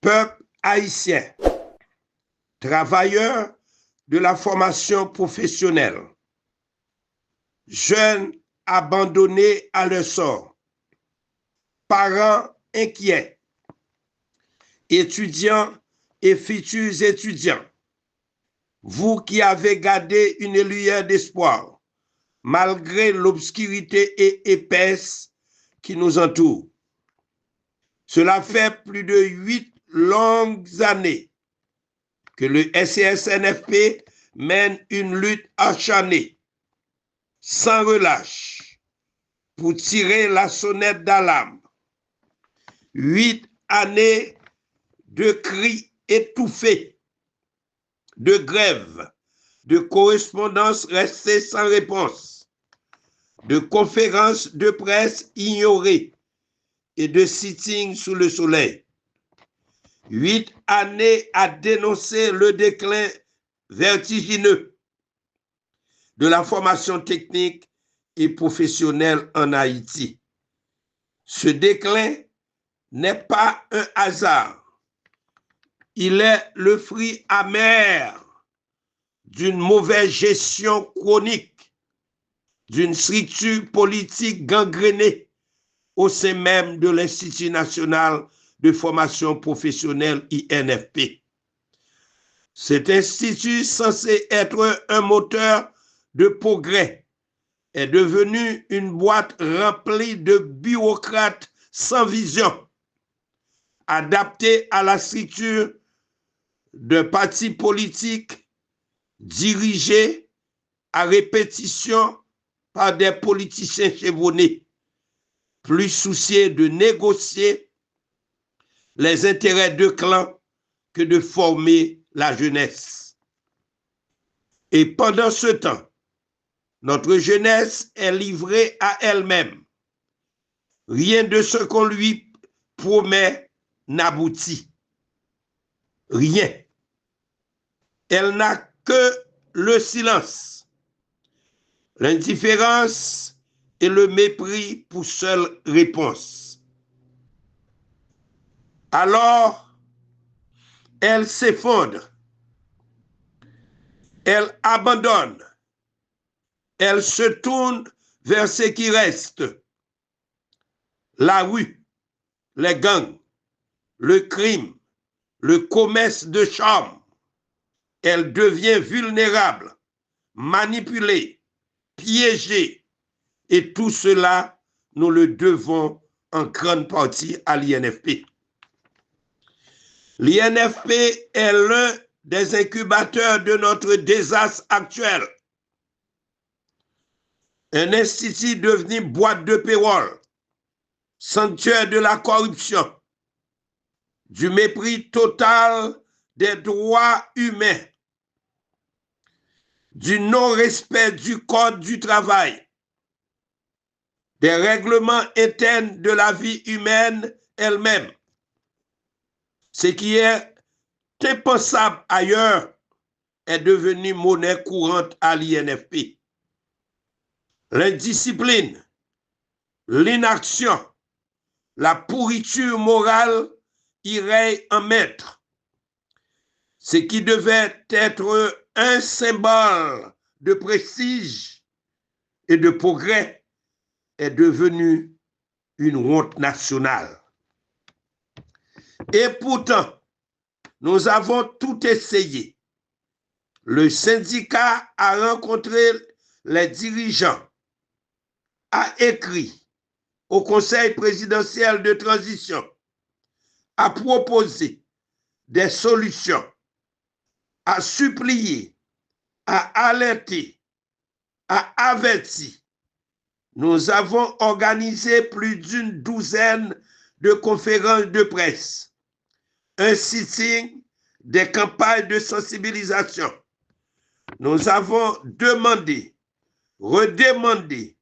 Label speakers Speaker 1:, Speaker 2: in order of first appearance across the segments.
Speaker 1: Peuple haïtien, travailleurs de la formation professionnelle, jeunes abandonnés à leur sort, parents inquiets, étudiants et futurs étudiants, vous qui avez gardé une lueur d'espoir, malgré l'obscurité épaisse qui nous entoure. Cela fait plus de 8 longues années que le SCSNFP mène une lutte acharnée, sans relâche, pour tirer la sonnette d'alarme. 8 années de cris étouffés, de grèves, de correspondances restées sans réponse, de conférences de presse ignorées et de sittings sous le soleil. 8 années à dénoncer le déclin vertigineux de la formation technique et professionnelle en Haïti. Ce déclin n'est pas un hasard. Il est le fruit amer d'une mauvaise gestion chronique, d'une structure politique gangrénée au sein même de l'Institut national de formation professionnelle INFP. Cet institut, censé être un moteur de progrès, est devenu une boîte remplie de bureaucrates sans vision, adaptés à la structure de partis politiques dirigés à répétition par des politiciens chevronnés, plus soucieux de négocier les intérêts de clans que de former la jeunesse. Et pendant ce temps, notre jeunesse est livrée à elle-même. Rien de ce qu'on lui promet n'aboutit. Rien. Elle n'a que le silence, l'indifférence et le mépris pour seule réponse. Alors, elle s'effondre, elle abandonne, elle se tourne vers ce qui reste. La rue, les gangs, le crime, le commerce de charme. Elle devient vulnérable, manipulée, piégée. Et tout cela, nous le devons en grande partie à l'INFP. L'INFP est l'un des incubateurs de notre désastre actuel. Un institut devenu boîte de payroll, sanctuaire de la corruption, du mépris total des droits humains, du non-respect du code du travail, des règlements internes de la vie humaine elle-même. Ce qui est impensable ailleurs est devenu monnaie courante à l'INFP. L'indiscipline, l'inaction, la pourriture morale y règne en maître. Ce qui devait être un symbole de prestige et de progrès est devenu une honte nationale. Et pourtant, nous avons tout essayé. Le syndicat a rencontré les dirigeants, a écrit au Conseil présidentiel de transition, a proposé des solutions, a supplié, a alerté, a averti. Nous avons organisé plus d'une douzaine de conférences de presse, un sitting, des campagnes de sensibilisation. Nous avons demandé, redemandé,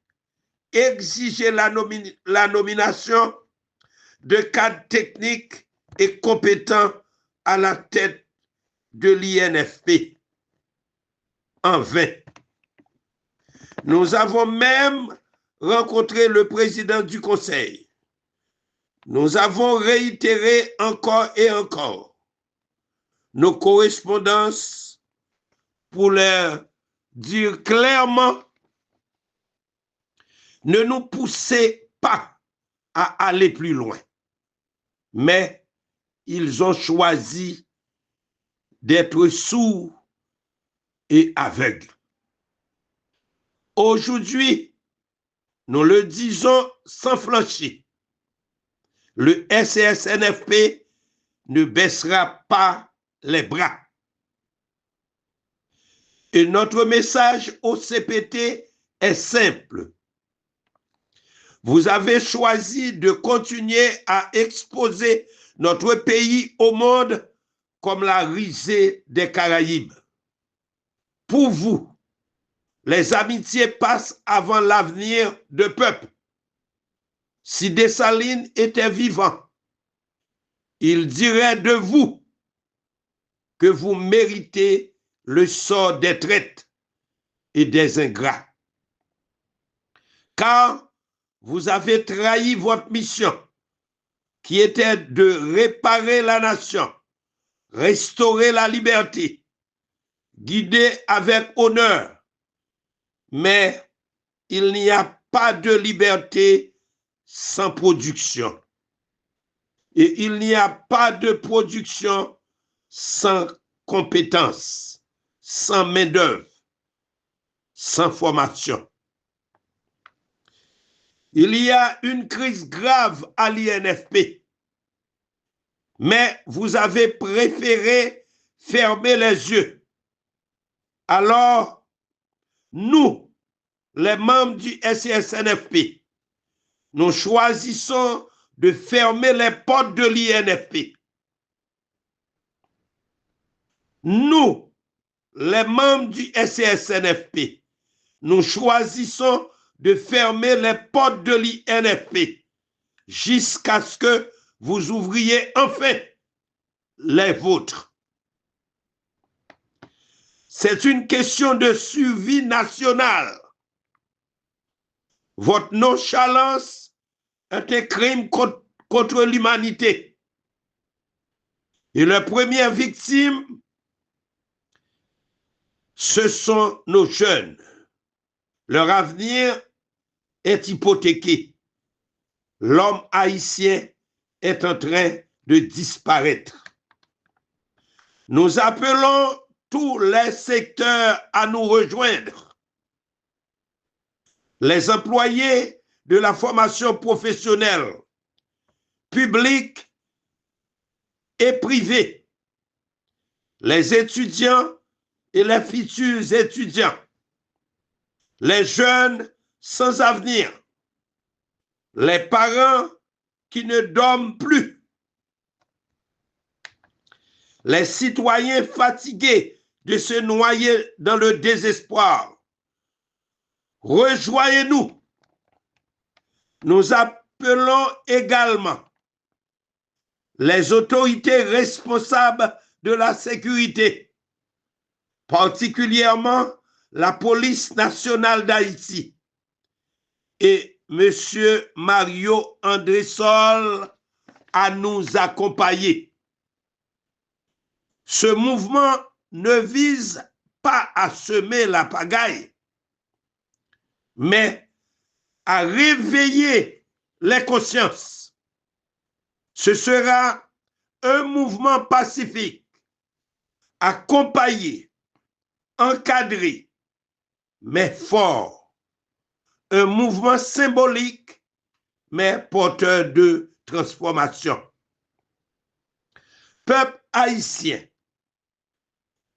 Speaker 1: exigé la nomination de cadres techniques et compétents à la tête de l'INFP. En vain. Nous avons même rencontré le président du conseil Nous avons réitéré encore et encore nos correspondances pour leur dire clairement, ne nous poussez pas à aller plus loin. Mais ils ont choisi d'être sourds et aveugles. Aujourd'hui, nous le disons sans flancher, le SCSNFP ne baissera pas les bras. Et notre message au CPT est simple. Vous avez choisi de continuer à exposer notre pays au monde comme la risée des Caraïbes. Pour vous, les amitiés passent avant l'avenir de peuple. Si Dessalines était vivant, il dirait de vous que vous méritez le sort des traites et des ingrats. Car vous avez trahi votre mission, qui était de réparer la nation, restaurer la liberté, guider avec honneur. Mais il n'y a pas de liberté sans production. Et il n'y a pas de production sans compétence, sans main-d'œuvre, sans formation. Il y a une crise grave à l'INFP, mais vous avez préféré fermer les yeux. Alors, nous, les membres du SCSNFP, nous choisissons de fermer les portes de l'INFP. Nous, les membres du SCSNFP, nous choisissons de fermer les portes de l'INFP jusqu'à ce que vous ouvriez enfin les vôtres. C'est une question de survie nationale. Votre nonchalance est un crime contre l'humanité. Et les premières victimes, ce sont nos jeunes. Leur avenir est hypothéqué. L'homme haïtien est en train de disparaître. Nous appelons tous les secteurs à nous rejoindre. Les employés de la formation professionnelle, publique et privée, les étudiants et les futurs étudiants, les jeunes sans avenir, les parents qui ne dorment plus, les citoyens fatigués de se noyer dans le désespoir. Rejoignez-nous. Nous appelons également les autorités responsables de la sécurité, particulièrement la police nationale d'Haïti et M. Mario André-Sol à nous accompagner. Ce mouvement ne vise pas à semer la pagaille, mais à réveiller les consciences. Ce sera un mouvement pacifique, accompagné, encadré, mais fort. Un mouvement symbolique, mais porteur de transformation. Peuple haïtien,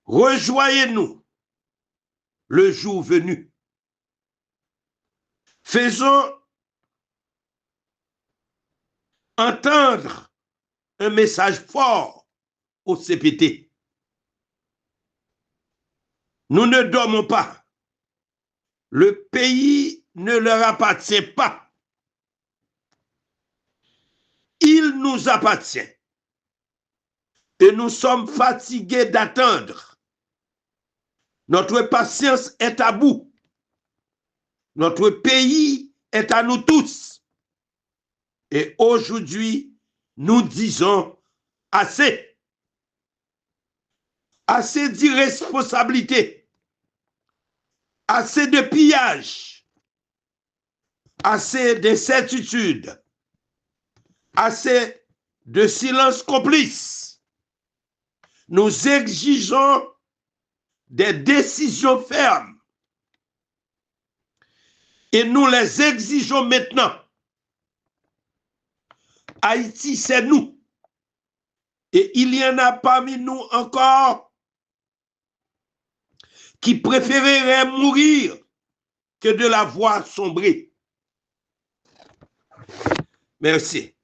Speaker 1: rejoignez-nous le jour venu. Faisons entendre un message fort au CPT. Nous ne dormons pas. Le pays ne leur appartient pas. Il nous appartient. Et nous sommes fatigués d'attendre. Notre patience est à bout. Notre pays est à nous tous. Et aujourd'hui, nous disons assez. Assez d'irresponsabilité. Assez de pillage. Assez d'incertitude. Assez de silence complice. Nous exigeons des décisions fermes. Et nous les exigeons maintenant. Haïti, c'est nous. Et il y en a parmi nous encore qui préféreraient mourir que de la voir sombrer. Merci.